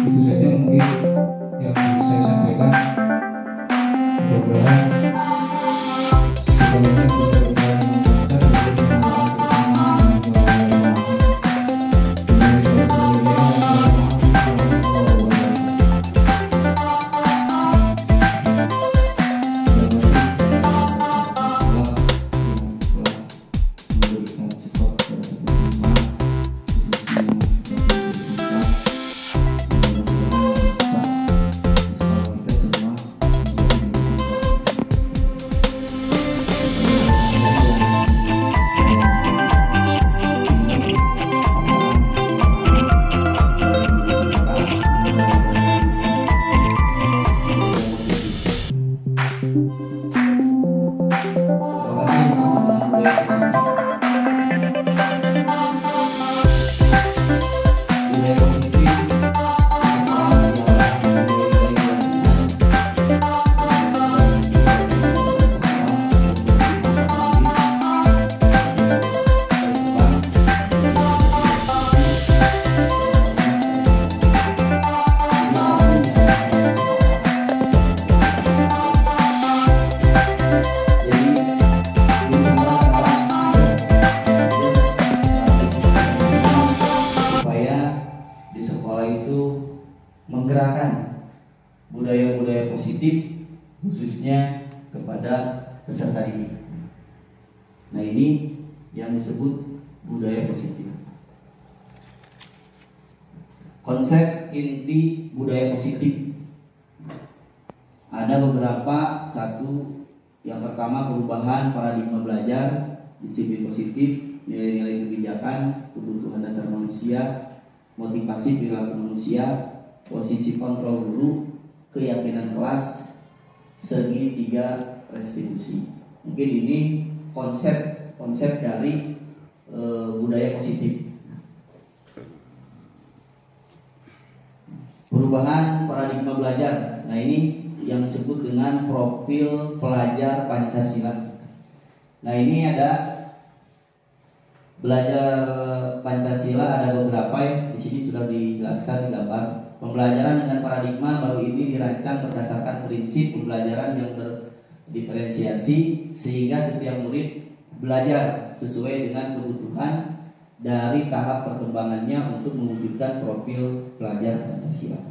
Itu saja mungkin yang bisa saya sampaikan. Mudah-mudahan semuanya bisa berjalan lancar menggerakkan budaya-budaya positif khususnya kepada peserta didik. Nah, ini yang disebut budaya positif. Konsep inti budaya positif ada beberapa. Satu, yang pertama perubahan paradigma belajar, disiplin positif, nilai-nilai kebijakan, kebutuhan dasar manusia, motivasi perilaku manusia, posisi kontrol guru, keyakinan kelas, segitiga restitusi. Mungkin ini konsep dari budaya positif. Perubahan paradigma belajar. Nah, ini yang disebut dengan profil pelajar Pancasila. Nah, ini ada belajar Pancasila, ada beberapa ya. Di sini sudah dijelaskan di gambar. Pembelajaran dengan paradigma baru ini dirancang berdasarkan prinsip pembelajaran yang berdiferensiasi sehingga setiap murid belajar sesuai dengan kebutuhan dari tahap perkembangannya untuk mewujudkan profil pelajar Pancasila.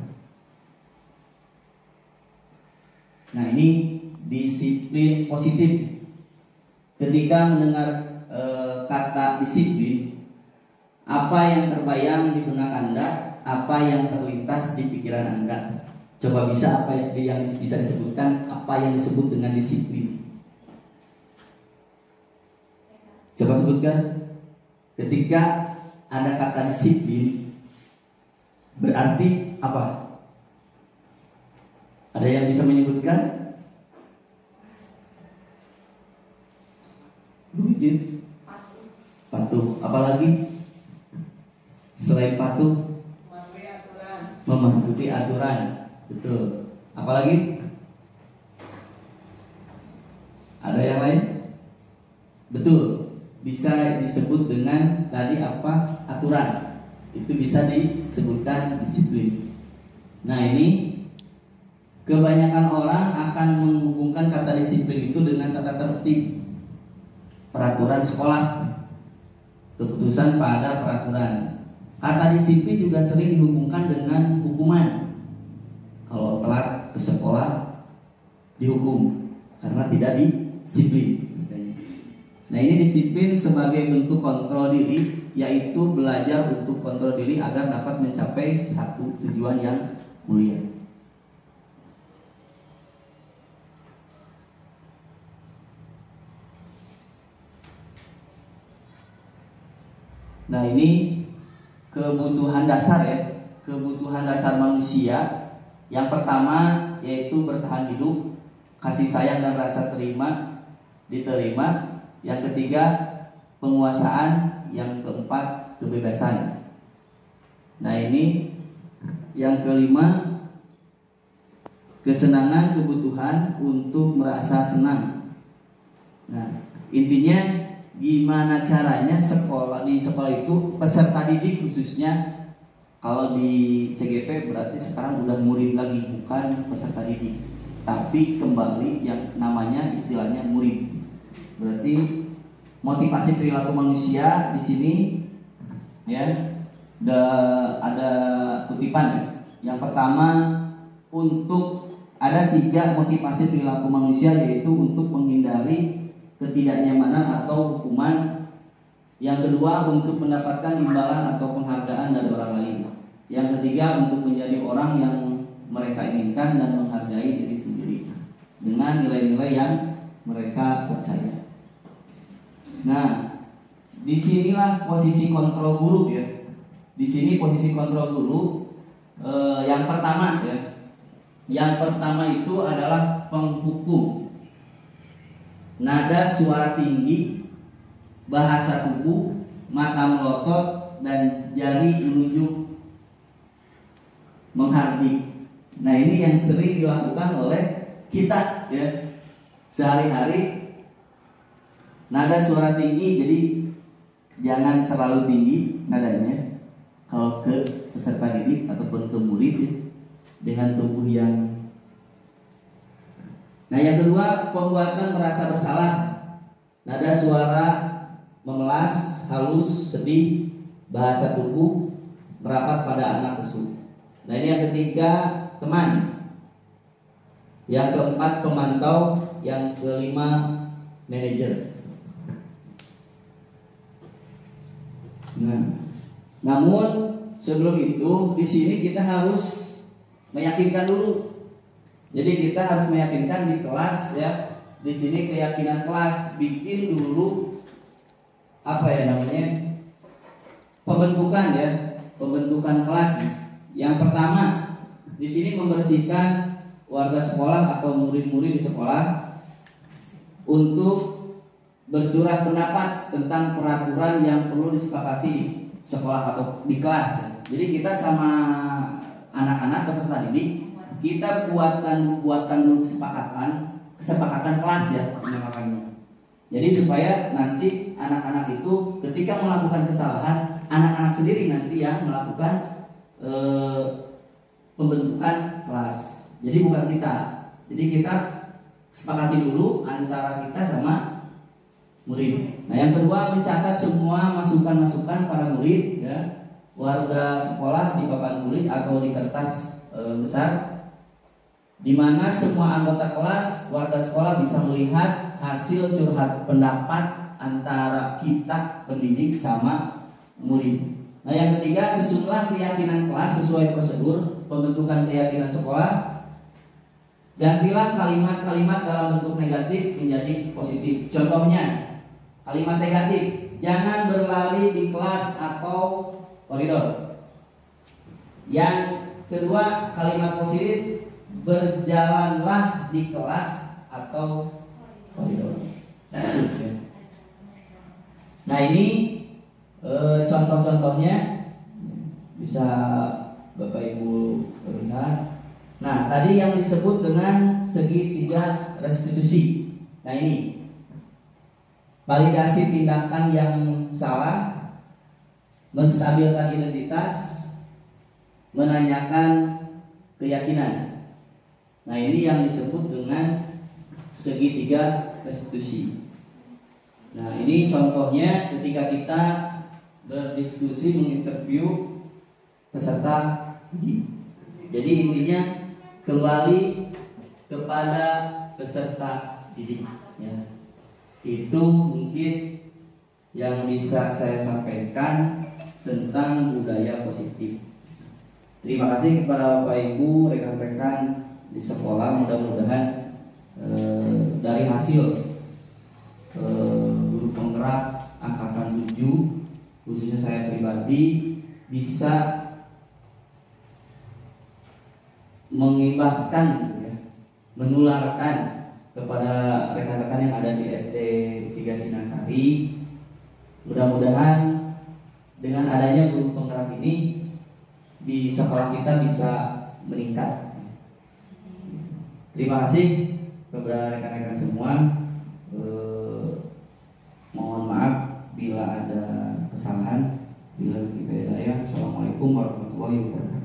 Nah, ini disiplin positif. Ketika mendengar kata disiplin, apa yang terbayang di benak Anda? Apa yang terlintas di pikiran Anda? Coba bisa apa yang bisa disebutkan, apa yang disebut dengan disiplin? Coba sebutkan. Ketika ada kata disiplin, berarti apa? Ada yang bisa menyebutkan? Begitu. Patuh. Apalagi selain patuh? Mematuhi aturan. Betul. Apalagi? Ada yang lain? Betul. Bisa disebut dengan tadi apa? Aturan. Itu bisa disebutkan disiplin. Nah, ini kebanyakan orang akan menghubungkan kata disiplin itu dengan tata tertib, peraturan sekolah, keputusan pada peraturan. Kata disiplin juga sering dihubungkan dengan hukuman. Kalau telat ke sekolah dihukum karena tidak disiplin. Nah, ini disiplin sebagai bentuk kontrol diri, yaitu belajar untuk kontrol diri agar dapat mencapai satu tujuan yang mulia. Nah, ini kebutuhan dasar ya, kebutuhan dasar manusia. Yang pertama yaitu bertahan hidup, kasih sayang dan rasa diterima. Yang ketiga penguasaan, yang keempat kebebasan. Nah, ini yang kelima kesenangan, kebutuhan untuk merasa senang. Nah, intinya gimana caranya di sekolah itu peserta didik khususnya Kalau di CGP berarti sekarang udah murid lagi, bukan peserta didik, tapi kembali yang namanya istilahnya murid. Berarti motivasi perilaku manusia di sini ya ada kutipan ya. Yang pertama, untuk ada 3 motivasi perilaku manusia, yaitu untuk menghindari ketidaknyamanan atau hukuman. Yang kedua, untuk mendapatkan imbalan atau penghargaan dari orang lain. Yang ketiga, untuk menjadi orang yang mereka inginkan dan menghargai diri sendiri dengan nilai-nilai yang mereka percaya. Nah, disinilah posisi kontrol guru ya. Di sini posisi kontrol guru yang pertama ya. Yang pertama itu adalah penghukum. Nada suara tinggi, bahasa tubuh, mata melotot, dan jari menunjuk menghardik. Nah, ini yang sering dilakukan oleh kita ya sehari-hari. Nada suara tinggi, jadi jangan terlalu tinggi nadanya kalau ke peserta didik ataupun ke murid ya, dengan tubuh yang. Nah, yang kedua, pembuatan merasa bersalah. Nada suara memelas, halus, sedih, bahasa tubuh merapat pada anak lesu. Nah, ini yang ketiga, teman. Yang keempat, pemantau. Yang kelima, manajer. Nah, namun sebelum itu di sini kita harus meyakinkan dulu. Jadi kita harus meyakinkan di kelas ya. Di sini keyakinan kelas, bikin dulu apa ya namanya? Pembentukan ya, pembentukan kelas. Yang pertama, di sini membersihkan warga sekolah atau murid-murid di sekolah untuk bercurah pendapat tentang peraturan yang perlu disepakati di sekolah atau di kelas. Jadi kita sama anak-anak peserta didik, kita buatkan dulu kesepakatan kelas ya namanya. Jadi supaya nanti anak-anak itu ketika melakukan kesalahan, anak-anak sendiri nanti yang melakukan pembentukan kelas. Jadi bukan kita. Jadi kita sepakati dulu antara kita sama murid. Nah, yang kedua, mencatat semua masukan-masukan para murid ya, warga sekolah di papan tulis atau di kertas besar, di mana semua anggota kelas, warga sekolah bisa melihat hasil curhat pendapat antara kita pendidik sama murid. Nah, yang ketiga, susunlah keyakinan kelas sesuai prosedur pembentukan keyakinan sekolah. Gantilah kalimat-kalimat dalam bentuk negatif menjadi positif. Contohnya, kalimat negatif, jangan berlari di kelas atau koridor. Yang kedua, kalimat positif, berjalanlah di kelas atau koridor. Nah, ini contoh-contohnya bisa Bapak Ibu lihat. Nah, tadi yang disebut dengan segitiga restitusi. Nah, ini validasi tindakan yang salah, menstabilkan identitas, menanyakan keyakinan. Nah, ini yang disebut dengan segitiga restitusi. Nah, ini contohnya ketika kita berdiskusi menginterview peserta didik. Jadi intinya kembali kepada peserta didik ya. Itu mungkin yang bisa saya sampaikan tentang budaya positif. Terima kasih kepada Bapak Ibu, rekan-rekan di sekolah. Mudah-mudahan dari hasil guru penggerak angkatan 7, khususnya saya pribadi, bisa mengimbaskan ya, menularkan kepada rekan-rekan yang ada di SD 3 Sinangsari. Mudah-mudahan dengan adanya guru penggerak ini di sekolah kita bisa meningkat. Terima kasih kepada rekan-rekan semua. Mohon maaf bila ada kesalahan. Bila kita hidayah. Assalamualaikum. Assalamualaikum warahmatullahi wabarakatuh.